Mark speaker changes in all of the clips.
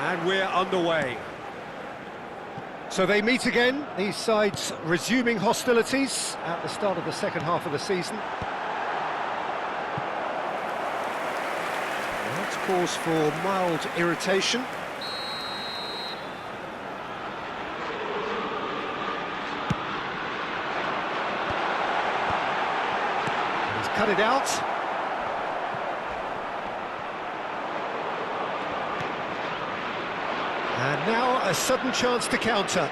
Speaker 1: And we're underway. So they meet again, these sides resuming hostilities at the start of the second half of the season. That's cause for mild irritation. He's cut it out. And now a sudden chance to counter.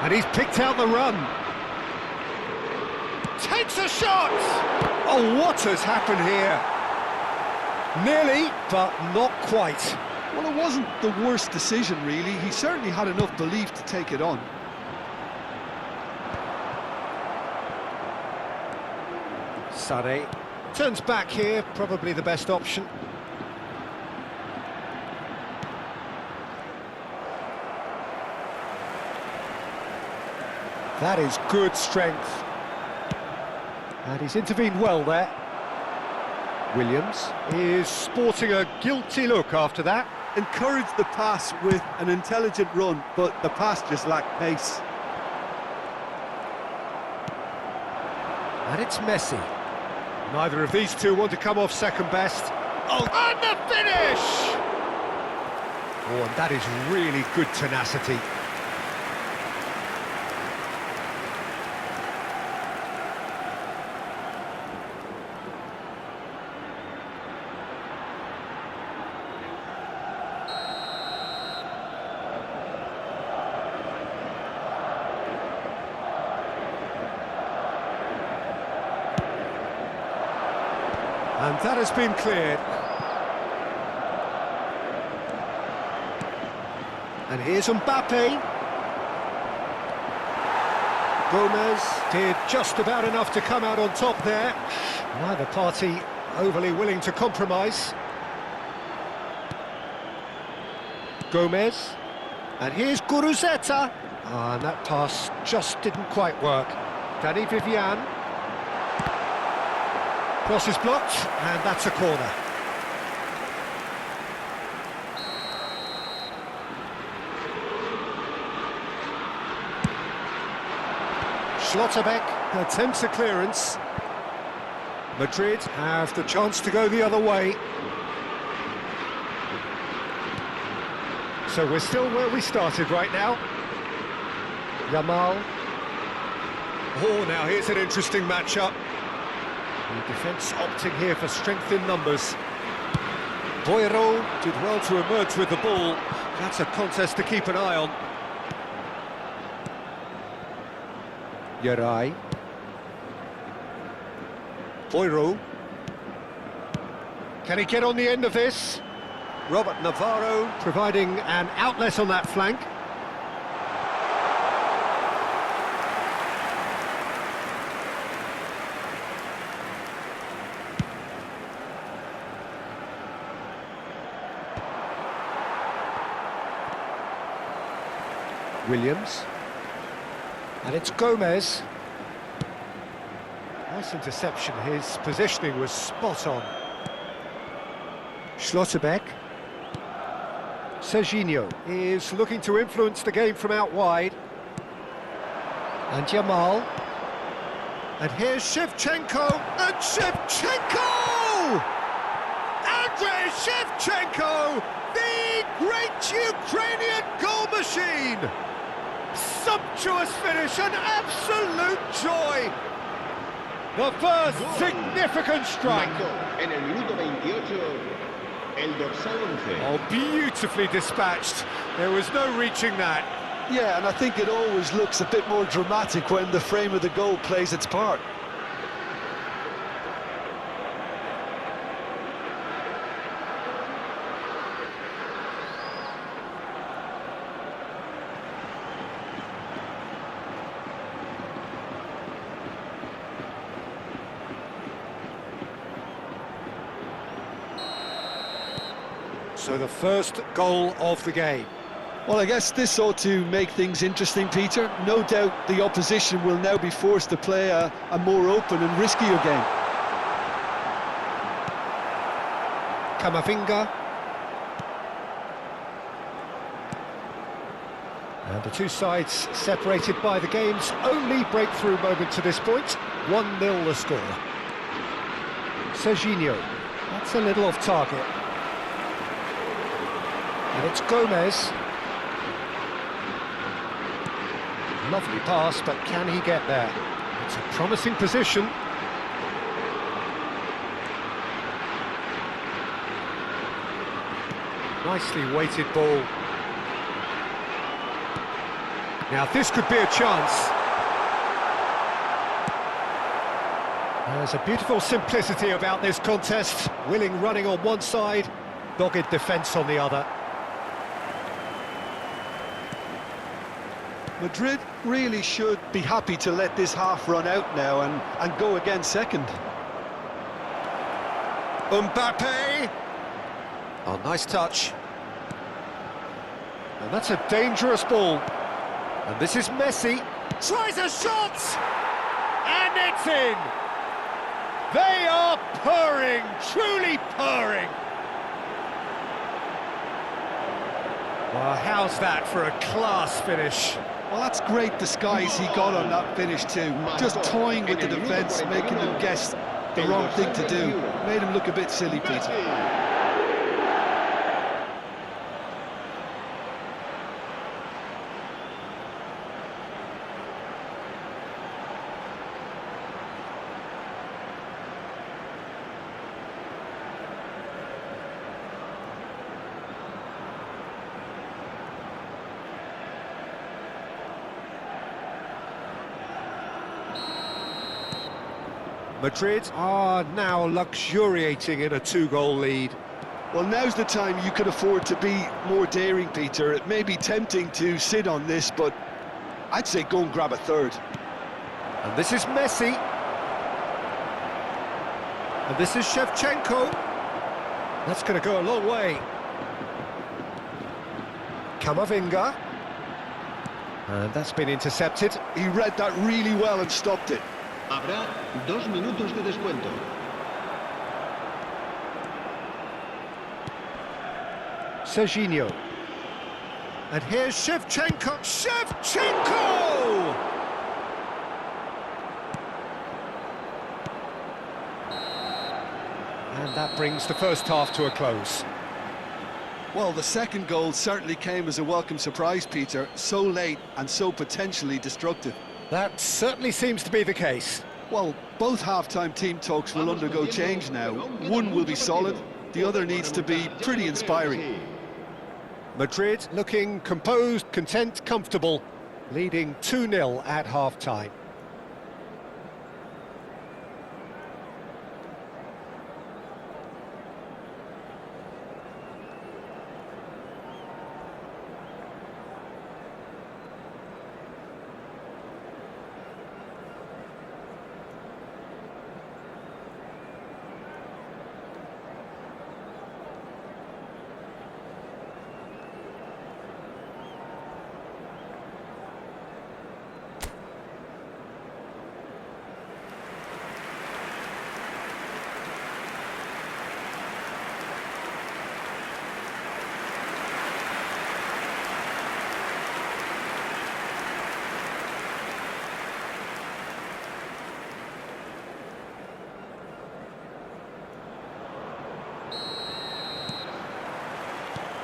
Speaker 1: And he's picked out the run. Takes a shot! Oh, what has happened here? Nearly, but not quite.
Speaker 2: Well, it wasn't the worst decision, really. He certainly had enough belief to take it on.
Speaker 1: Sade turns back here, probably the best option. That is good strength. And he's intervened well there. Williams is sporting a guilty look after that.
Speaker 2: Encouraged the pass with an intelligent run, but the pass just lacked pace.
Speaker 1: And it's Messi. Neither of these two want to come off second best. Oh, and the finish! Oh, and that is really good tenacity. And that has been cleared. And here's Mbappe. Gomez did just about enough to come out on top there. Neither party overly willing to compromise. Gomez. And here's Guruzeta. And that pass just didn't quite work. Danny Vivian. Cross is blocked, and that's a corner. Schlotterbeck attempts a clearance. Madrid have the chance to go the other way. So we're still where we started right now. Yamal. Oh, now here's an interesting matchup. The defence opting here for strength in numbers. Boiro did well to emerge with the ball. That's a contest to keep an eye on. Yarai. Boiro. Can he get on the end of this? Robert Navarro providing an outlet on that flank. Williams. And it's Gomez. Nice interception, his positioning was spot on. Schlotterbeck. Serginho is looking to influence the game from out wide. And Yamal. And here's Shevchenko, and Shevchenko! Andrei Shevchenko, the great Ukrainian goal machine! Sumptuous finish, an absolute joy! The first significant strike.
Speaker 3: En el minuto 28, el dorsal 11.
Speaker 1: Oh, beautifully dispatched. There was no reaching that.
Speaker 2: Yeah, and I think it always looks a bit more dramatic when the frame of the goal plays its part.
Speaker 1: So the first goal of the game.
Speaker 2: Well, I guess this ought to make things interesting, Peter. No doubt the opposition will now be forced to play a more open and riskier game.
Speaker 1: Camavinga. And the two sides separated by the game's only breakthrough moment to this point. 1-0 the score. Serginho, that's a little off target. And it's Gomez. Lovely pass, but can he get there? It's a promising position. Nicely weighted ball. Now this could be a chance. There's a beautiful simplicity about this contest. Willing running on one side, dogged defence on the other.
Speaker 2: Madrid really should be happy to let this half run out now and go again second.
Speaker 1: Mbappe! Oh, nice touch. And that's a dangerous ball. And this is Messi. Tries a shot! And it's in! They are purring, truly purring. Well, how's that for a class finish?
Speaker 2: Well, that's great disguise he got on that finish too. Just toying with the defence, making them guess the wrong thing to do. Made him look a bit silly, Peter.
Speaker 1: Madrid are now luxuriating in a two-goal lead.
Speaker 2: Well, now's the time you could afford to be more daring, Peter. It may be tempting to sit on this, but I'd say go and grab a third.
Speaker 1: And this is Messi. And this is Shevchenko. That's going to go a long way. Camavinga. And that's been intercepted.
Speaker 2: He read that really well and stopped it.
Speaker 3: Habrá 2 minutos de descuento.
Speaker 1: Serginho. And here's Shevchenko. Shevchenko! And that brings the first half to a close.
Speaker 2: Well, the second goal certainly came as a welcome surprise, Peter. So late and so potentially destructive.
Speaker 1: That certainly seems to be the case.
Speaker 2: Well, both half-time team talks will undergo change now. One will be solid, the other needs to be pretty inspiring.
Speaker 1: Madrid looking composed, content, comfortable, leading 2-0 at half-time.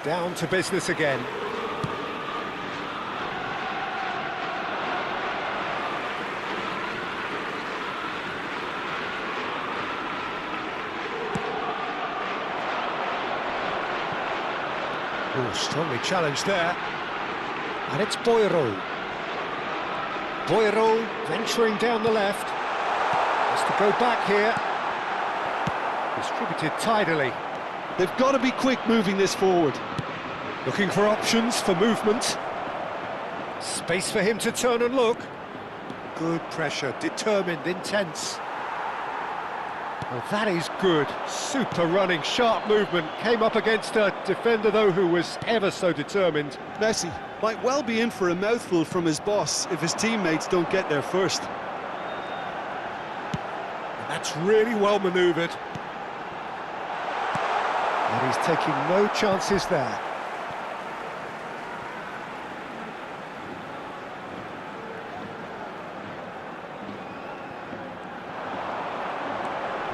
Speaker 1: Down to business again. Oh, strongly challenged there. And it's Boiro. Boiro venturing down the left. Has to go back here. Distributed tidily.
Speaker 2: They've got to be quick moving this forward.
Speaker 1: Looking for options for movement. Space for him to turn and look. Good pressure, determined, intense. Well, that is good. Super running, sharp movement. Came up against a defender, though, who was ever so determined.
Speaker 2: Messi might well be in for a mouthful from his boss if his teammates don't get there first.
Speaker 1: And that's really well manoeuvred. And he's taking no chances there.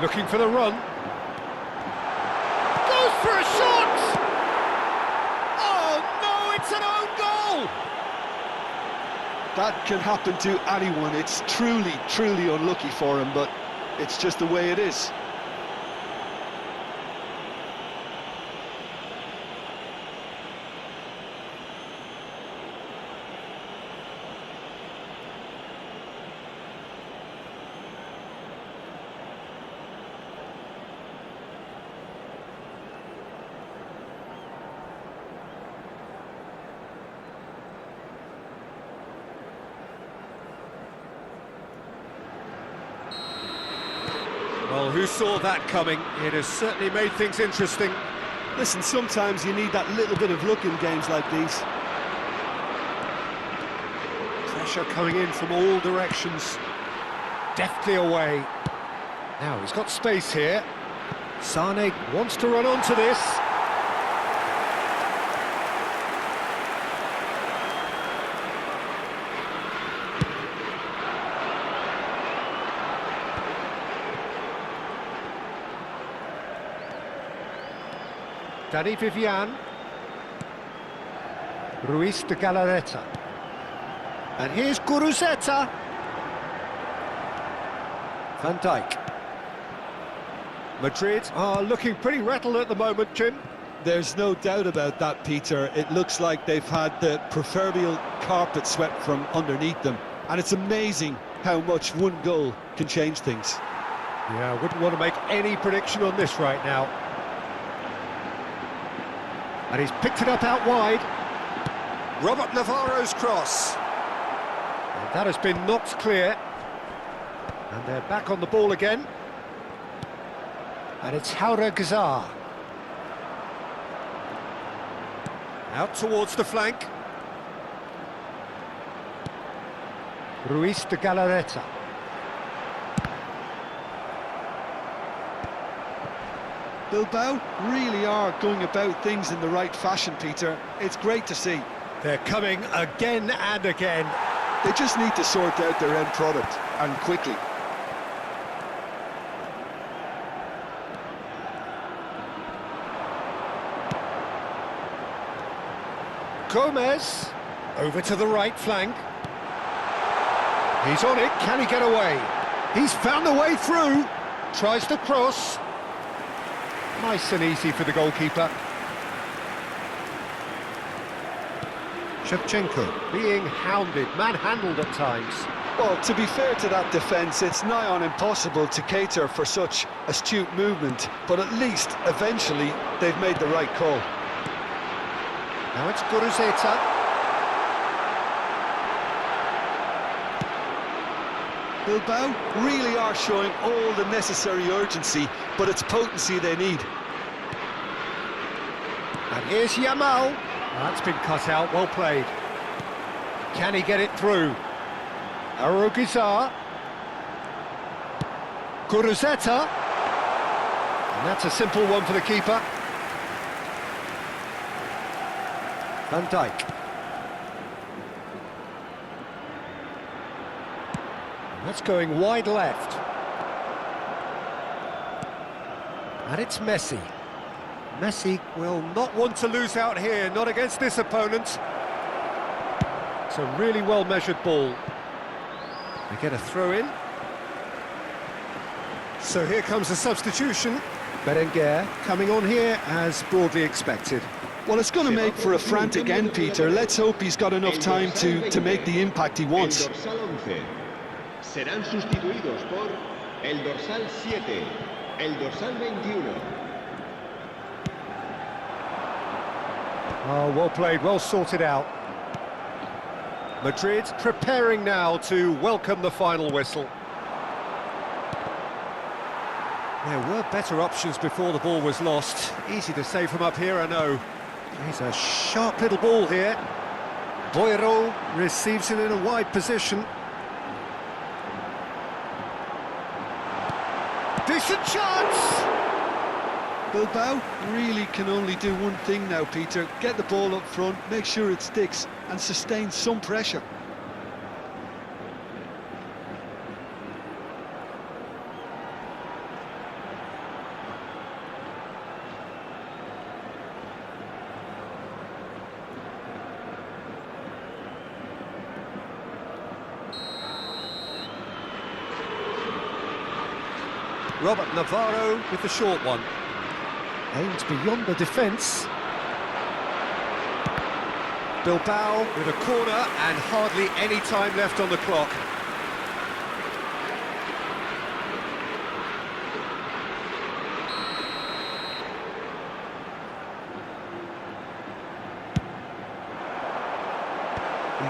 Speaker 1: Looking for the run. Goes for a shot! Oh no, it's an own goal!
Speaker 2: That can happen to anyone. It's truly, truly unlucky for him, but it's just the way it is.
Speaker 1: Well, who saw that coming? It has certainly made things interesting.
Speaker 2: Listen, sometimes you need that little bit of luck in games like these.
Speaker 1: Pressure coming in from all directions. Deftly away. Now, he's got space here. Sane wants to run onto this. Dani Vivian. Ruiz de Galarreta. And here's Guruzeta. Van Dijk. Madrid are looking pretty rattled at the moment, Jim.
Speaker 2: There's no doubt about that, Peter. It looks like they've had the proverbial carpet swept from underneath them. And it's amazing how much one goal can change things.
Speaker 1: Yeah, I wouldn't want to make any prediction on this right now. And he's picked it up out wide. Robert Navarro's cross. And that has been knocked clear. And they're back on the ball again. And it's Haura Gazar. Out towards the flank. Ruiz de Galarreta.
Speaker 2: Bilbao really are going about things in the right fashion, Peter. It's great to see.
Speaker 1: They're coming again and again.
Speaker 2: They just need to sort out their end product, and quickly.
Speaker 1: Gomez, over to the right flank. He's on it, can he get away? He's found a way through, tries to cross. Nice and easy for the goalkeeper. Shevchenko being hounded, manhandled at times.
Speaker 2: Well, to be fair to that defence, it's nigh on impossible to cater for such astute movement, but at least, eventually, they've made the right call.
Speaker 1: Now it's Guruzeta.
Speaker 2: Bilbao really are showing all the necessary urgency, but it's potency they need.
Speaker 1: And here's Yamal. That's been cut out, well played. Can he get it through? Arugizar. Guruzeta. And that's a simple one for the keeper. Van Dijk. And that's going wide left. And it's Messi. Messi will not want to lose out here, not against this opponent. It's a really well-measured ball. They get a throw-in. So here comes a substitution. Berenguer coming on here as broadly expected.
Speaker 2: Well, it's going to make for a frantic end, Peter. Let's hope he's got enough time to make the impact he wants.
Speaker 3: El dorsal 11 serán sustituidos por el dorsal 7, el dorsal 21.
Speaker 1: Oh, well played, well sorted out. Madrid preparing now to welcome the final whistle. There were better options before the ball was lost. Easy to say from up here, I know. Here's a sharp little ball here. Boiro receives it in a wide position. Decent chance!
Speaker 2: Bilbao really can only do one thing now, Peter. Get the ball up front, make sure it sticks, and sustain some pressure.
Speaker 1: Robert Navarro with the short one. Aimed beyond the defence. Bilbao with a corner and hardly any time left on the clock.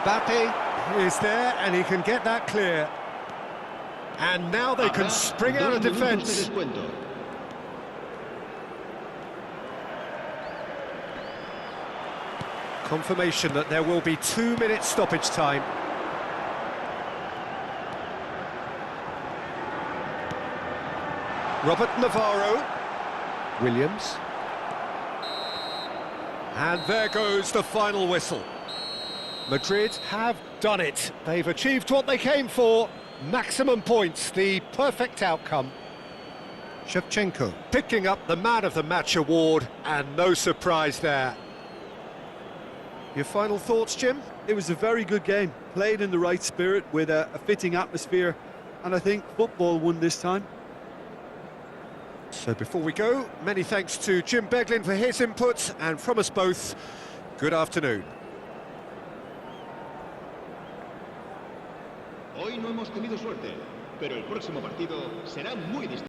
Speaker 1: Mbappe is there and he can get that clear. And now they can spring out of defence. Confirmation that there will be 2 minutes stoppage time. Robert Navarro. Williams. And there goes the final whistle. Madrid have done it. They've achieved what they came for. Maximum points, the perfect outcome. Shevchenko picking up the Man of the Match award, and no surprise there. Your final thoughts, Jim?
Speaker 2: It was a very good game, played in the right spirit with a fitting atmosphere, and I think football won this time.
Speaker 1: So before we go, many thanks to Jim Beglin for his input, and from us both, good afternoon.
Speaker 3: Hoy no hemos tenido suerte, pero el próximo partido será muy distinto.